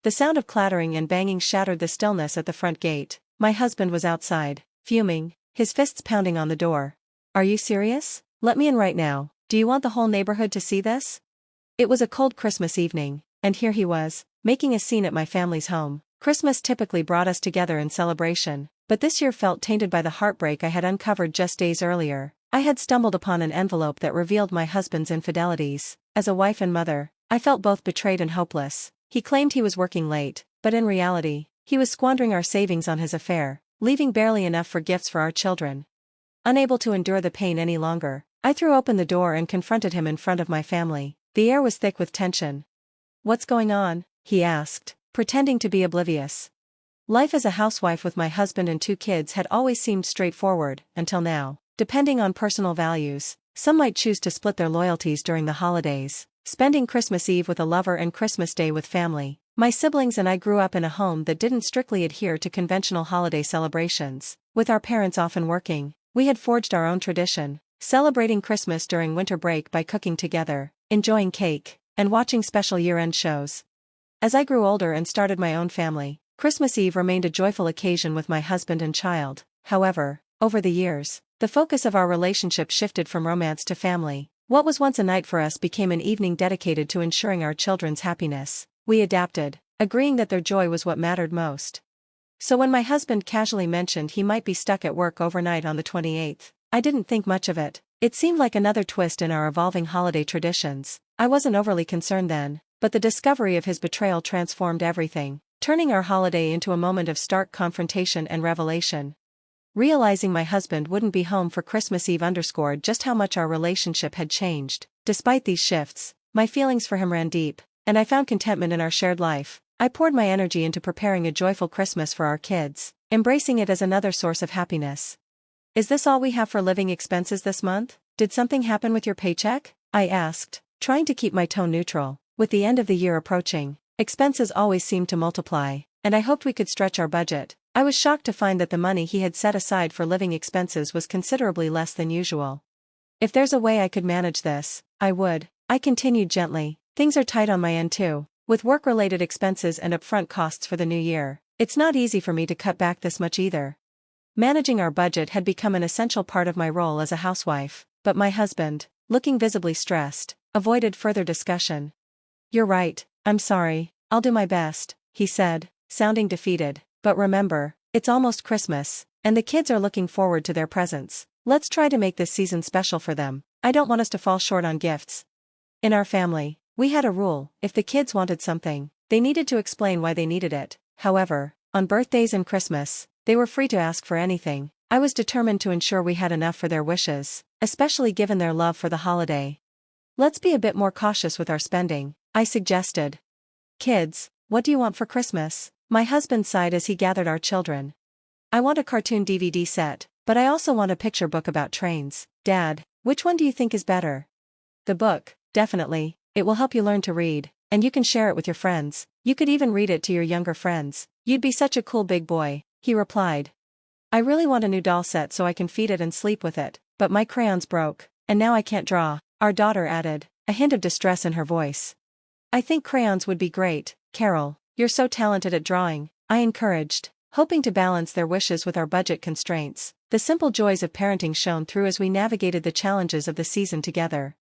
The sound of clattering and banging shattered the stillness at the front gate. My husband was outside, fuming, his fists pounding on the door. "Are you serious? Let me in right now. Do you want the whole neighborhood to see this?" It was a cold Christmas evening, and here he was, making a scene at my family's home. Christmas typically brought us together in celebration, but this year felt tainted by the heartbreak I had uncovered just days earlier. I had stumbled upon an envelope that revealed my husband's infidelities. As a wife and mother, I felt both betrayed and hopeless. He claimed he was working late, but in reality, he was squandering our savings on his affair, leaving barely enough for gifts for our children. Unable to endure the pain any longer, I threw open the door and confronted him in front of my family. The air was thick with tension. "What's going on?" he asked, pretending to be oblivious. Life as a housewife with my husband and 2 kids had always seemed straightforward, until now. Depending on personal values, some might choose to split their loyalties during the holidays, spending Christmas Eve with a lover and Christmas Day with family. My siblings and I grew up in a home that didn't strictly adhere to conventional holiday celebrations. With our parents often working, we had forged our own tradition, celebrating Christmas during winter break by cooking together, enjoying cake, and watching special year-end shows. As I grew older and started my own family, Christmas Eve remained a joyful occasion with my husband and child. However, over the years, the focus of our relationship shifted from romance to family. What was once a night for us became an evening dedicated to ensuring our children's happiness. We adapted, agreeing that their joy was what mattered most. So when my husband casually mentioned he might be stuck at work overnight on the 28th, I didn't think much of it. It seemed like another twist in our evolving holiday traditions. I wasn't overly concerned then, but the discovery of his betrayal transformed everything, turning our holiday into a moment of stark confrontation and revelation. Realizing my husband wouldn't be home for Christmas Eve underscored just how much our relationship had changed. Despite these shifts, my feelings for him ran deep, and I found contentment in our shared life. I poured my energy into preparing a joyful Christmas for our kids, embracing it as another source of happiness. "Is this all we have for living expenses this month? Did something happen with your paycheck?" I asked, trying to keep my tone neutral. With the end of the year approaching, expenses always seemed to multiply, and I hoped we could stretch our budget. I was shocked to find that the money he had set aside for living expenses was considerably less than usual. "If there's a way I could manage this, I would," I continued gently. "Things are tight on my end too, with work-related expenses and upfront costs for the new year. It's not easy for me to cut back this much either." Managing our budget had become an essential part of my role as a housewife, but my husband, looking visibly stressed, avoided further discussion. "You're right, I'm sorry, I'll do my best," he said, sounding defeated. "But remember, it's almost Christmas, and the kids are looking forward to their presents. Let's try to make this season special for them. I don't want us to fall short on gifts." In our family, we had a rule: if the kids wanted something, they needed to explain why they needed it. However, on birthdays and Christmas, they were free to ask for anything. I was determined to ensure we had enough for their wishes, especially given their love for the holiday. "Let's be a bit more cautious with our spending," I suggested. "Kids, what do you want for Christmas?" My husband sighed as he gathered our children. "I want a cartoon DVD set, but I also want a picture book about trains." "Dad, which one do you think is better?" "The book, definitely. It will help you learn to read, and you can share it with your friends. You could even read it to your younger friends. You'd be such a cool big boy," he replied. "I really want a new doll set so I can feed it and sleep with it, but my crayons broke, and now I can't draw," our daughter added, a hint of distress in her voice. "I think crayons would be great, Carol. You're so talented at drawing," I encouraged, hoping to balance their wishes with our budget constraints. The simple joys of parenting shone through as we navigated the challenges of the season together.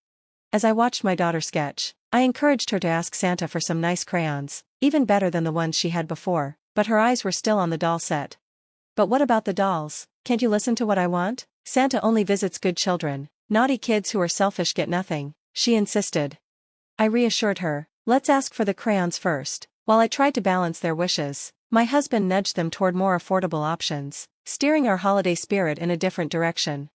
As I watched my daughter sketch, I encouraged her to ask Santa for some nice crayons, even better than the ones she had before, but her eyes were still on the doll set. "But what about the dolls? Can't you listen to what I want? Santa only visits good children. Naughty kids who are selfish get nothing," she insisted. I reassured her, "Let's ask for the crayons first." While I tried to balance their wishes, my husband nudged them toward more affordable options, steering our holiday spirit in a different direction.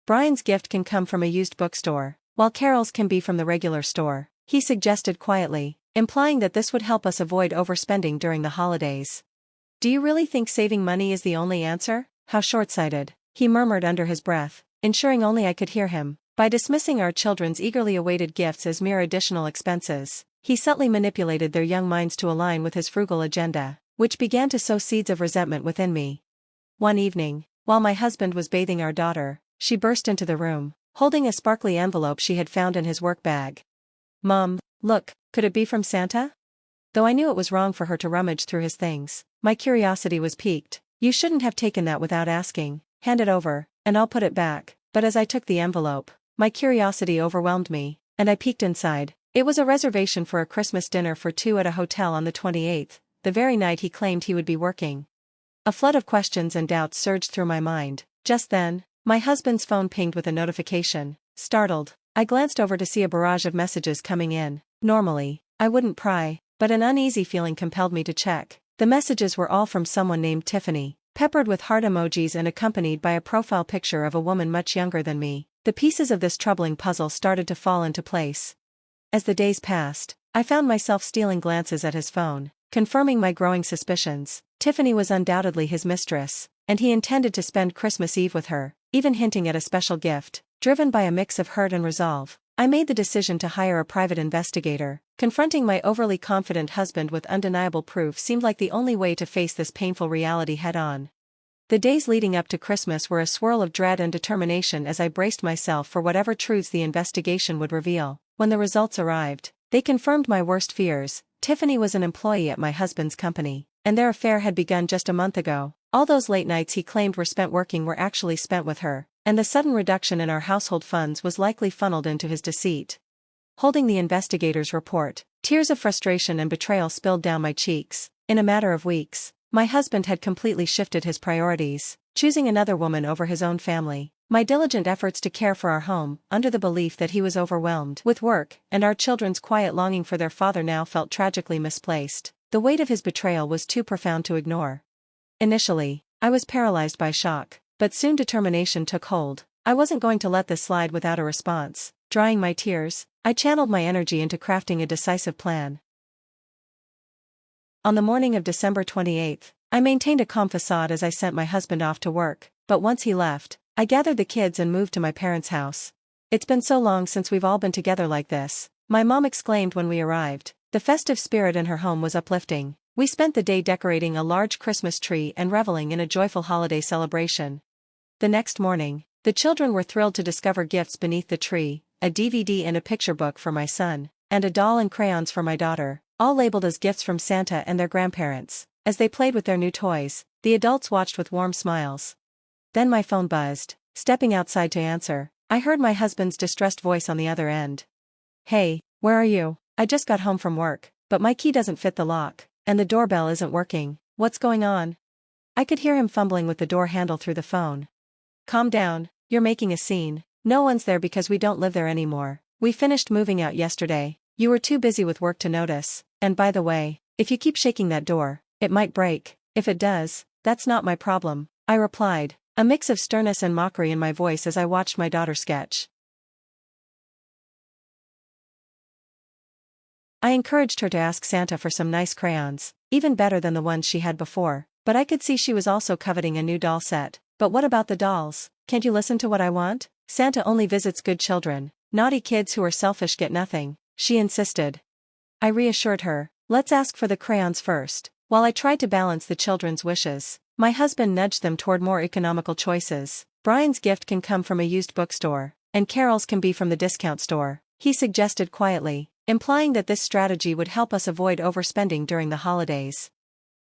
"Brian's gift can come from a used bookstore, while Carol's can be from the regular store," he suggested quietly, implying that this would help us avoid overspending during the holidays. "Do you really think saving money is the only answer? How short-sighted," he murmured under his breath, ensuring only I could hear him. By dismissing our children's eagerly awaited gifts as mere additional expenses, he subtly manipulated their young minds to align with his frugal agenda, which began to sow seeds of resentment within me. One evening, while my husband was bathing our daughter, she burst into the room, holding a sparkly envelope she had found in his work bag. Mom, look, could it be from Santa? Though I knew it was wrong for her to rummage through his things, my curiosity was piqued. You shouldn't have taken that without asking. Hand it over, and I'll put it back. But as I took the envelope, my curiosity overwhelmed me, and I peeked inside. It was a reservation for a Christmas dinner for two at a hotel on the 28th, the very night he claimed he would be working. A flood of questions and doubts surged through my mind. Just then, my husband's phone pinged with a notification. Startled, I glanced over to see a barrage of messages coming in. Normally, I wouldn't pry, but an uneasy feeling compelled me to check. The messages were all from someone named Tiffany, peppered with heart emojis and accompanied by a profile picture of a woman much younger than me. The pieces of this troubling puzzle started to fall into place. As the days passed, I found myself stealing glances at his phone, confirming my growing suspicions. Tiffany was undoubtedly his mistress, and he intended to spend Christmas Eve with her, even hinting at a special gift. Driven by a mix of hurt and resolve, I made the decision to hire a private investigator. Confronting my overly confident husband with undeniable proof seemed like the only way to face this painful reality head-on. The days leading up to Christmas were a swirl of dread and determination as I braced myself for whatever truths the investigation would reveal. When the results arrived, they confirmed my worst fears. Tiffany was an employee at my husband's company, and their affair had begun just a month ago. All those late nights he claimed were spent working were actually spent with her, and the sudden reduction in our household funds was likely funneled into his deceit. Holding the investigator's report, tears of frustration and betrayal spilled down my cheeks. In a matter of weeks, my husband had completely shifted his priorities, choosing another woman over his own family. My diligent efforts to care for our home, under the belief that he was overwhelmed with work, and our children's quiet longing for their father now felt tragically misplaced. The weight of his betrayal was too profound to ignore. Initially, I was paralyzed by shock, but soon determination took hold. I wasn't going to let this slide without a response. Drying my tears, I channeled my energy into crafting a decisive plan. On the morning of December 28th, I maintained a calm facade as I sent my husband off to work, but once he left, I gathered the kids and moved to my parents' house. It's been so long since we've all been together like this, my mom exclaimed when we arrived. The festive spirit in her home was uplifting. We spent the day decorating a large Christmas tree and reveling in a joyful holiday celebration. The next morning, the children were thrilled to discover gifts beneath the tree, a DVD and a picture book for my son, and a doll and crayons for my daughter, all labeled as gifts from Santa and their grandparents. As they played with their new toys, the adults watched with warm smiles. Then my phone buzzed. Stepping outside to answer, I heard my husband's distressed voice on the other end. Hey, where are you? I just got home from work, but my key doesn't fit the lock, and the doorbell isn't working. What's going on? I could hear him fumbling with the door handle through the phone. Calm down, you're making a scene. No one's there because we don't live there anymore. We finished moving out yesterday. You were too busy with work to notice, and by the way, if you keep shaking that door, it might break. If it does, that's not my problem, I replied, a mix of sternness and mockery in my voice as I watched my daughter sketch. I encouraged her to ask Santa for some nice crayons, even better than the ones she had before, but I could see she was also coveting a new doll set. But what about the dolls? Can't you listen to what I want? Santa only visits good children. Naughty kids who are selfish get nothing, she insisted. I reassured her, let's ask for the crayons first. While I tried to balance the children's wishes, my husband nudged them toward more economical choices. Brian's gift can come from a used bookstore, and Carol's can be from the discount store, he suggested quietly, implying that this strategy would help us avoid overspending during the holidays.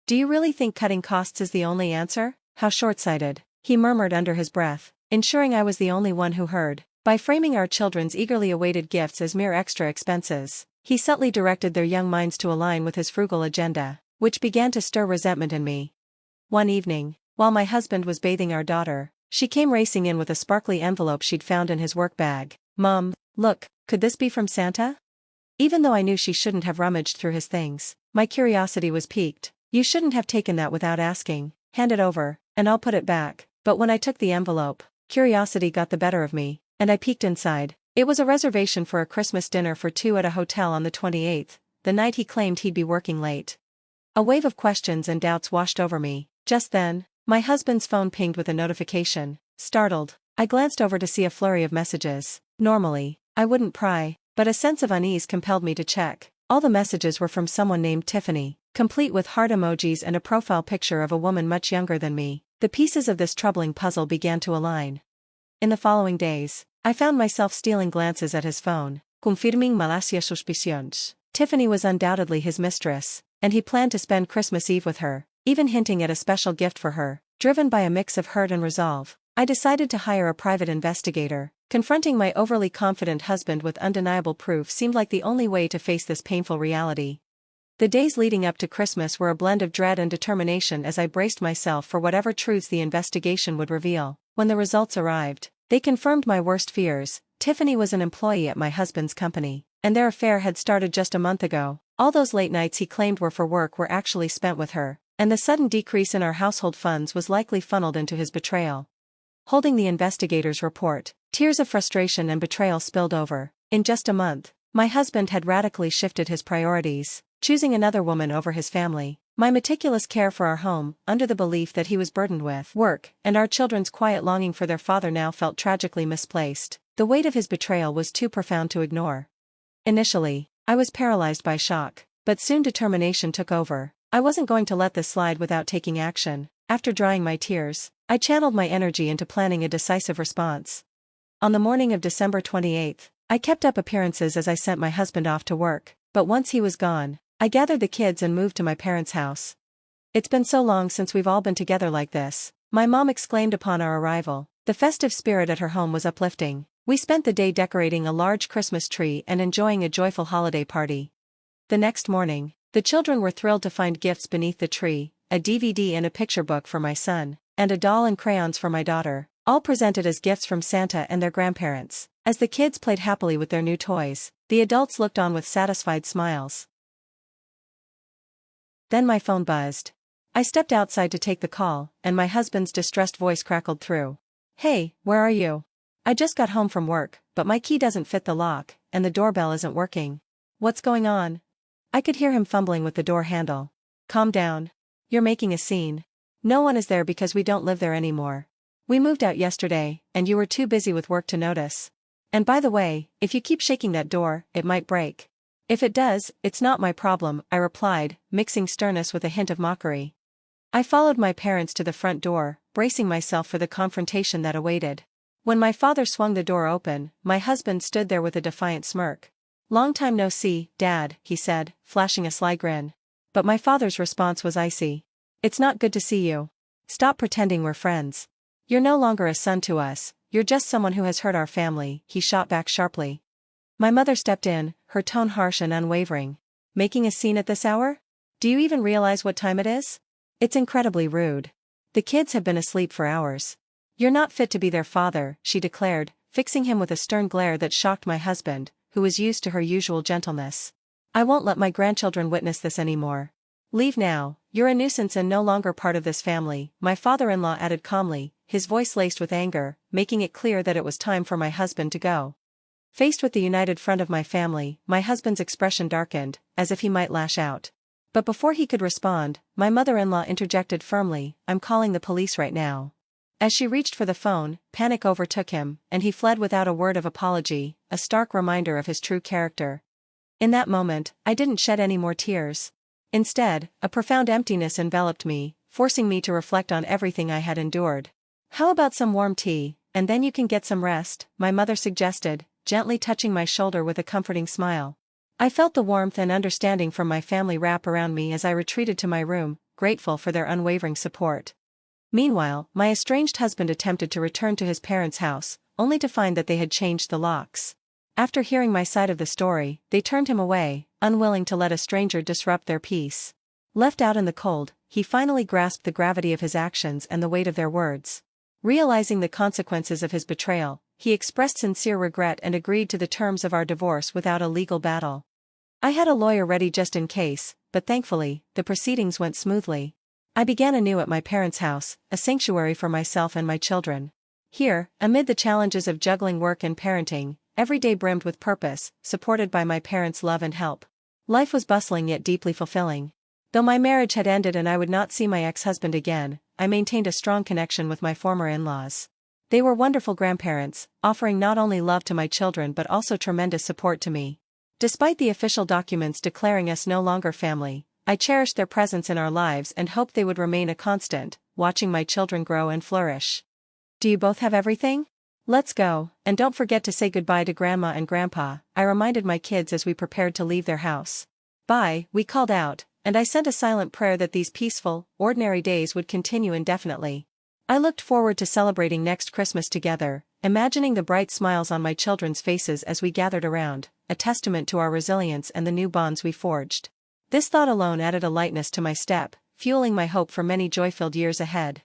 Do you really think cutting costs is the only answer? How short-sighted, he murmured under his breath, ensuring I was the only one who heard. By framing our children's eagerly awaited gifts as mere extra expenses, he subtly directed their young minds to align with his frugal agenda, which began to stir resentment in me. One evening, while my husband was bathing our daughter, she came racing in with a sparkly envelope she'd found in his work bag. Mom, look, could this be from Santa? Even though I knew she shouldn't have rummaged through his things, my curiosity was piqued. You shouldn't have taken that without asking. Hand it over, and I'll put it back. But when I took the envelope, curiosity got the better of me, and I peeked inside. It was a reservation for a Christmas dinner for two at a hotel on the 28th, the night he claimed he'd be working late. A wave of questions and doubts washed over me. Just then, my husband's phone pinged with a notification. Startled, I glanced over to see a flurry of messages. Normally, I wouldn't pry, but a sense of unease compelled me to check. All the messages were from someone named Tiffany, complete with heart emojis and a profile picture of a woman much younger than me. The pieces of this troubling puzzle began to align. In the following days, I found myself stealing glances at his phone, confirming malacia suspicions. Tiffany was undoubtedly his mistress, and he planned to spend Christmas Eve with her, even hinting at a special gift for her. Driven by a mix of hurt and resolve, I decided to hire a private investigator. Confronting my overly confident husband with undeniable proof seemed like the only way to face this painful reality. The days leading up to Christmas were a blend of dread and determination as I braced myself for whatever truths the investigation would reveal. When the results arrived, they confirmed my worst fears. Tiffany was an employee at my husband's company, and their affair had started just a month ago. All those late nights he claimed were for work were actually spent with her, and the sudden decrease in our household funds was likely funneled into his betrayal. Holding the investigator's report, tears of frustration and betrayal spilled over. In just a month, my husband had radically shifted his priorities, choosing another woman over his family. My meticulous care for our home, under the belief that he was burdened with work, and our children's quiet longing for their father now felt tragically misplaced. The weight of his betrayal was too profound to ignore. Initially, I was paralyzed by shock, but soon determination took over. I wasn't going to let this slide without taking action. After drying my tears, I channeled my energy into planning a decisive response. On the morning of December 28th, I kept up appearances as I sent my husband off to work, but once he was gone, I gathered the kids and moved to my parents' house. "It's been so long since we've all been together like this," my mom exclaimed upon our arrival. The festive spirit at her home was uplifting. We spent the day decorating a large Christmas tree and enjoying a joyful holiday party. The next morning, the children were thrilled to find gifts beneath the tree, a DVD and a picture book for my son, and a doll and crayons for my daughter, all presented as gifts from Santa and their grandparents. As the kids played happily with their new toys, the adults looked on with satisfied smiles. Then my phone buzzed. I stepped outside to take the call, and my husband's distressed voice crackled through. "Hey, where are you? I just got home from work, but my key doesn't fit the lock, and the doorbell isn't working. What's going on?" I could hear him fumbling with the door handle. "Calm down. You're making a scene. No one is there because we don't live there anymore. We moved out yesterday, and you were too busy with work to notice. And by the way, if you keep shaking that door, it might break." "If it does, it's not my problem," I replied, mixing sternness with a hint of mockery. I followed my parents to the front door, bracing myself for the confrontation that awaited. When my father swung the door open, my husband stood there with a defiant smirk. "Long time no see, Dad," he said, flashing a sly grin. But my father's response was icy. "It's not good to see you. Stop pretending we're friends. You're no longer a son to us, you're just someone who has hurt our family," he shot back sharply. My mother stepped in, her tone harsh and unwavering. "Making a scene at this hour? Do you even realize what time it is? It's incredibly rude. The kids have been asleep for hours. You're not fit to be their father," she declared, fixing him with a stern glare that shocked my husband, who was used to her usual gentleness. "I won't let my grandchildren witness this anymore. Leave now, you're a nuisance and no longer part of this family," my father-in-law added calmly, his voice laced with anger, making it clear that it was time for my husband to go. Faced with the united front of my family, my husband's expression darkened, as if he might lash out. But before he could respond, my mother-in-law interjected firmly, "I'm calling the police right now." As she reached for the phone, panic overtook him, and he fled without a word of apology, a stark reminder of his true character. In that moment, I didn't shed any more tears. Instead, a profound emptiness enveloped me, forcing me to reflect on everything I had endured. "How about some warm tea, and then you can get some rest," my mother suggested, gently touching my shoulder with a comforting smile. I felt the warmth and understanding from my family wrap around me as I retreated to my room, grateful for their unwavering support. Meanwhile, my estranged husband attempted to return to his parents' house, only to find that they had changed the locks. After hearing my side of the story, they turned him away, unwilling to let a stranger disrupt their peace. Left out in the cold, he finally grasped the gravity of his actions and the weight of their words. Realizing the consequences of his betrayal, he expressed sincere regret and agreed to the terms of our divorce without a legal battle. I had a lawyer ready just in case, but thankfully, the proceedings went smoothly. I began anew at my parents' house, a sanctuary for myself and my children. Here, amid the challenges of juggling work and parenting, every day brimmed with purpose, supported by my parents' love and help. Life was bustling yet deeply fulfilling. Though my marriage had ended and I would not see my ex-husband again, I maintained a strong connection with my former in-laws. They were wonderful grandparents, offering not only love to my children but also tremendous support to me. Despite the official documents declaring us no longer family, I cherished their presence in our lives and hoped they would remain a constant, watching my children grow and flourish. Do you both have everything? Let's go, and don't forget to say goodbye to Grandma and Grandpa, I reminded my kids as we prepared to leave their house. Bye, we called out, and I sent a silent prayer that these peaceful, ordinary days would continue indefinitely. I looked forward to celebrating next Christmas together, imagining the bright smiles on my children's faces as we gathered around, a testament to our resilience and the new bonds we forged. This thought alone added a lightness to my step, fueling my hope for many joy-filled years ahead.